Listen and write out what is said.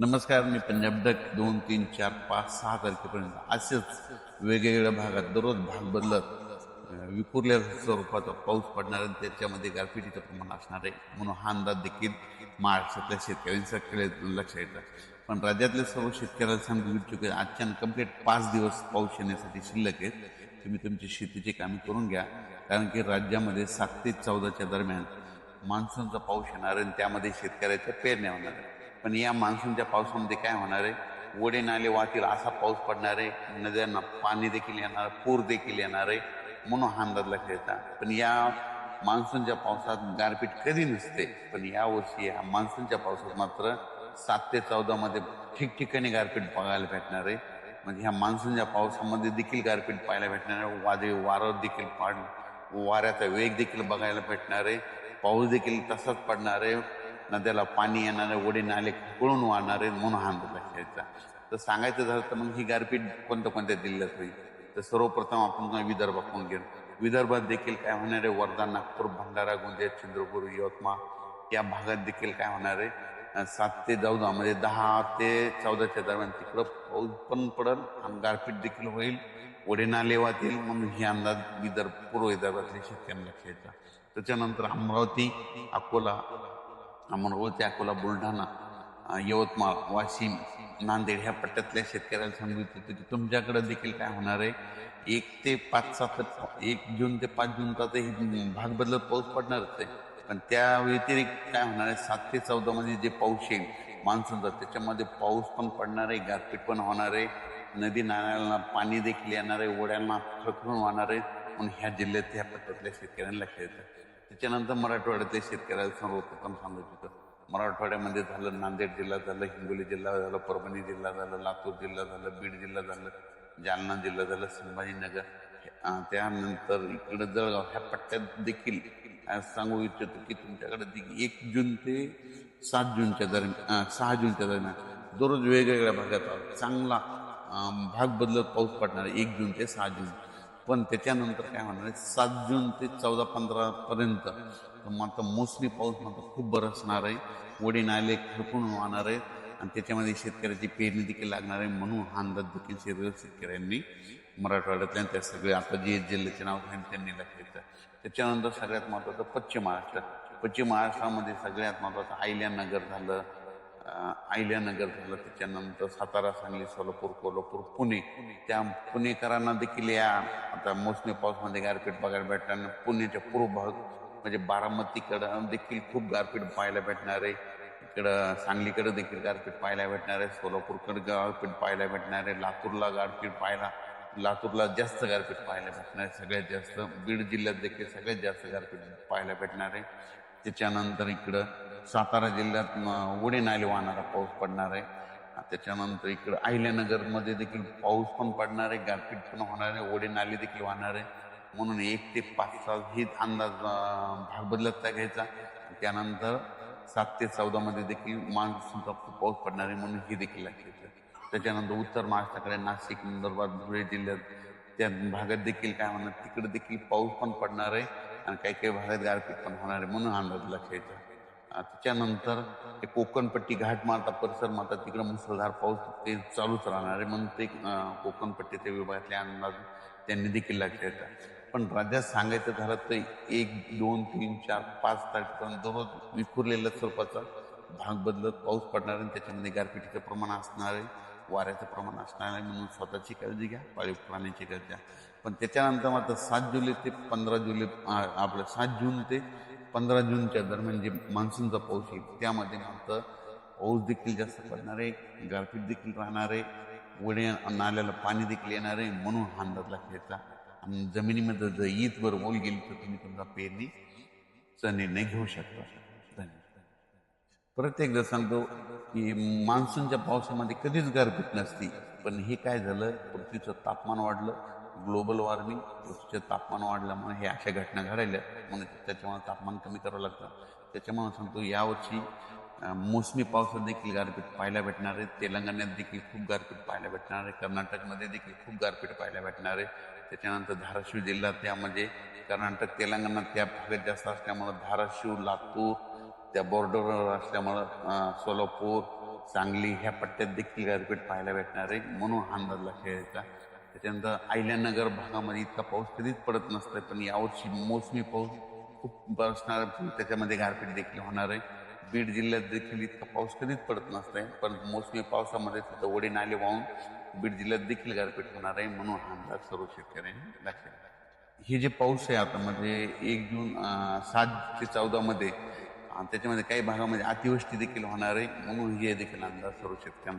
नमस्कार. मी पंजाब डक 2, 3, 4, 5, 6 तारखेपर्यंत असेच वेगवेगळ्या भागात दररोज भाग बदलत विखुरल्या स्वरूपाचा पाऊस पडणार आणि त्याच्यामध्ये गारपिटीचं प्रमाण असणार आहे म्हणून हा अंदाज देखील महाराष्ट्रातल्या शेतकऱ्यांच्याकडे लक्ष येतं. पण राज्यातल्या सर्व शेतकऱ्याला सांगू इच्छुक आहे, आजच्या कंप्लीट 5 दिवस पाऊस येण्यासाठी शिल्लक आहेत. तुम्ही तुमची शेतीची कामे करून घ्या, कारण की राज्यामध्ये 7 ते 14च्या दरम्यान मान्सूनचा पाऊस येणार आहे आणि त्यामध्ये शेतकऱ्याच्या पेरण्या होणार आहे. पण या मान्सूनच्या पावसामध्ये काय होणार आहे, ओढे नाले वाहतील असा पाऊस पडणार आहे, नद्यांना पाणी देखील येणार, पूर देखील येणार आहे म्हणून हा अंदाज लक्षात येतात. पण या मान्सूनच्या पावसात गारपीट कधी नसते, पण यावर्षी या मान्सूनच्या पावसात मात्र 7 ते 14 मध्ये ठिकठिकाणी गारपीट बघायला भेटणार आहे. म्हणजे ह्या मान्सूनच्या पावसामध्ये देखील गारपीट पाहायला भेटणार आहे. वादळी वारं देखील वाऱ्याचा वेग देखील बघायला भेटणार आहे. पाऊस देखील तसाच पडणार आहे. नद्याला पाणी येणार आहे, ओढे नाले खळून वाहणार आहे म्हणून हा अंदाज लक्षात यायचा. तर सांगायचं झालं तर मग ही गारपीट कोणत्या कोणत्या जिल्ह्यात होईल, तर सर्वप्रथम आपण विदर्भ पाहून घेऊ. विदर्भात देखील काय होणार आहे, वर्धा, नागपूर, भंडारा, गोंदिया, चंद्रपूर, यवतमाळ या भागात देखील काय होणार आहे, 7 ते 14 म्हणजे 10 ते 14च्या दरम्यान तिकडं पाऊस पण पडेल आणि गारपीट देखील होईल, ओढे नाले वाहतील म्हणून हे अंदाज पूर्व विदर्भातल्या शेतकऱ्यांना लक्षात येतात. त्याच्यानंतर अमरावती, अकोला, बुलढाणा, यवतमाळ, वाशिम, नांदेड ह्या पट्ट्यातल्या शेतकऱ्याला सांगू इच्छितो की तुमच्याकडे देखील काय होणार आहे, 1 जून ते 5 जून का भाग बदलत पाऊस पडणारच आहे. पण त्या व्यतिरिक्त काय होणार आहे, 7 ते 14 मध्ये जे पाऊस येईल मान्सूनचा, त्याच्यामध्ये पाऊस पण पडणार आहे, गारपीट पण होणार आहे, नदी नाल्यांना पाणी देखील येणार आहे, ओढ्यांना खळखळून वाहणार आहे म्हणून ह्या जिल्ह्यात ह्या पट्ट्यातल्या शेतकऱ्यांना लक्षात येतं. त्याच्यानंतर मराठवाड्यातल्या शेतकऱ्याला सर्वप्रथम सांगत होतं, मराठवाड्यामध्ये झालं, नांदेड जिल्हा झालं, हिंगोली जिल्हा झालं, परभणी जिल्हा झालं, लातूर जिल्हा झालं, बीड जिल्हा झालं, जालना जिल्हा झालं, संभाजीनगर, त्यानंतर इकडे जळगाव ह्या पट्ट्यात देखील सांगू इच्छितो की तुमच्याकडे 1 जून ते 7 जूनच्या दरम्यान 6 जूनच्या दरम्यान दररोज वेगवेगळ्या भागात चांगला भाग बदलत पाऊस पडणार आहे 1 जून ते 6 जून. पण त्याच्यानंतर काय होणार आहे, 7 जून ते 14-15 पर्यंत मात्र मोसमी पाऊस मात्र खूप बरसणार आहे, ओढे नाले खळखळून वाहणार आहे आणि त्याच्यामध्ये शेतकऱ्याची पेरणी देखील लागणार आहे म्हणून हा अंदाज देखील शेतकऱ्यांनी मराठवाड्यातल्या त्या सगळे आता जे जिल्ह्याचे नाव सांगितलं त्यांनी लक्षात येतं. त्याच्यानंतर सगळ्यात महत्त्वाचं पश्चिम महाराष्ट्रामध्ये सगळ्यात महत्त्वाचं अहिल्यानगर झालं, त्याच्यानंतर सातारा, सांगली, सोलापूर, कोल्हापूर, पुणे, त्या पुणेकरांना देखील या आता मोसमी पावसामध्ये गारपीट बघायला भेटणार. पुण्याच्या पूर्व भाग म्हणजे बारामतीकडं देखील खूप गारपीट पाहायला भेटणार आहे, इकडं सांगलीकडे देखील गारपीट पाहायला भेटणार आहे, सोलापूरकडे गारपीट पाहायला भेटणार आहे, लातूरला जास्त गारपीट पाहायला भेटणार आहे, सगळ्यात जास्त बीड जिल्ह्यात देखील सगळ्यात जास्त गारपीट पाहायला भेटणार आहे. त्याच्यानंतर इकडं सातारा जिल्ह्यात ओढे नाले वाहणारा पाऊस पडणार आहे. त्याच्यानंतर इकडं अहिल्यानगरमध्ये देखील पाऊस पण पडणार आहे, गारपीट पण होणार आहे, ओढे नाले देखील वाहणार आहे म्हणून 1 ते 5 ही अंदाज भाग बदलत घ्यायचा. त्यानंतर 7 ते 14 मध्ये देखील मान्सूनचा पाऊस पडणार आहे म्हणून ही देखील लक्षात येतं. त्याच्यानंतर उत्तर महाराष्ट्राकडे नाशिक, नंदुरबार, धुळे जिल्ह्यात त्या भागात देखील काय होणार, तिकडे देखील पाऊस पण पडणार आहे आणि काही काही भागात गारपीट पण होणार आहे म्हणून अंदाज लक्षात येतं. त्याच्यानंतर ते कोकणपट्टी, घाटमाता परिसर माता तिकडे मुसळधार पाऊस ते चालूच राहणार आहे म्हणून ते कोकणपट्टीच्या विभागातले अंदाज त्यांनी देखील लक्षात येतात. पण राज्यात सांगायचं झालं तर 1, 2, 3, 4, 5 तारखेपर्यंत दररोज विखुरलेल्या स्वरूपाचा भाग बदलत पाऊस पडणार आहे, त्याच्यामध्ये गारपिटीचं प्रमाण असणार आहे, वाऱ्याचं प्रमाण असणार आहे म्हणून स्वतःची काळजी घ्या, पाळीव प्राण्याची काळजी घ्या. पण त्याच्यानंतर मात्र 7 जुलै ते 15 जुलै आपलं 7 जून ते 15 जूनच्या दरम्यान जे मान्सूनचा पाऊस येईल त्यामध्ये मात्र पाऊस देखील जास्त पडणार आहे, गारपीट देखील राहणार आहे, ओढे नाल्याला पाणी देखील येणार आहे म्हणून हा अंदाज लक्षात. आणि जमिनीमध्ये जर ईदभर ओल गेली तर तुम्ही तुमचा पेरणीचा निर्णय घेऊ शकता. धन्यवाद. परत एकदा सांगतो की मान्सूनच्या पावसामध्ये कधीच गारपीट नसती, पण हे काय झालं, पृथ्वीचं तापमान वाढलं, ग्लोबल वॉर्मिंग, पृथ्वीचं तापमान वाढल्यामुळे हे अशा घटना घडायल्या म्हणून त्याच्यामुळे तापमान कमी करावं लागतं. त्याच्यामुळे सांगतो यावर्षी मोसमी पावसात देखील गारपीट पाहायला भेटणार आहे, तेलंगणात देखील खूप गारपीट पाहायला भेटणार आहे, कर्नाटकमध्ये देखील खूप गारपीट पाहायला भेटणार आहे. त्याच्यानंतर धाराशिव जिल्हा, त्यामध्ये कर्नाटक तेलंगणा त्या भागात जास्त असल्यामुळं धाराशिव, लातूर त्या बॉर्डरवर असल्यामुळं सोलापूर, सांगली ह्या पट्ट्यात देखील गारपीट पाहायला भेटणार आहे, म्हणून हा अंदाज लक्षात घ्यायचा. त्याच्यानंतर अहिल्यानगर भागामध्ये इतका पाऊस कधीच पडत नसतं, पण यावर्षी मोसमी पाऊस खूप बसणार, त्याच्यामध्ये गारपीट देखील होणार आहे. बीड जिल्ह्यात देखील इतका पाऊस कधीच पडत नसतंय, पण मोसमी पावसामध्ये सुद्धा ओढे नाले वाहून बीड जिल्ह्यात देखील गारपीट होणार आहे, म्हणून हा अंदाज सर्व शेतकऱ्यांनी लक्षात घ्या. हे जे पाऊस आहे आता म्हणजे 1 जून 7 ते 14 मध्ये त्याच्यामध्ये काही भागामध्ये अतिवृष्टी देखील होणार आहे, म्हणून हे देखील अंदाज सर्व शेतकऱ्यांना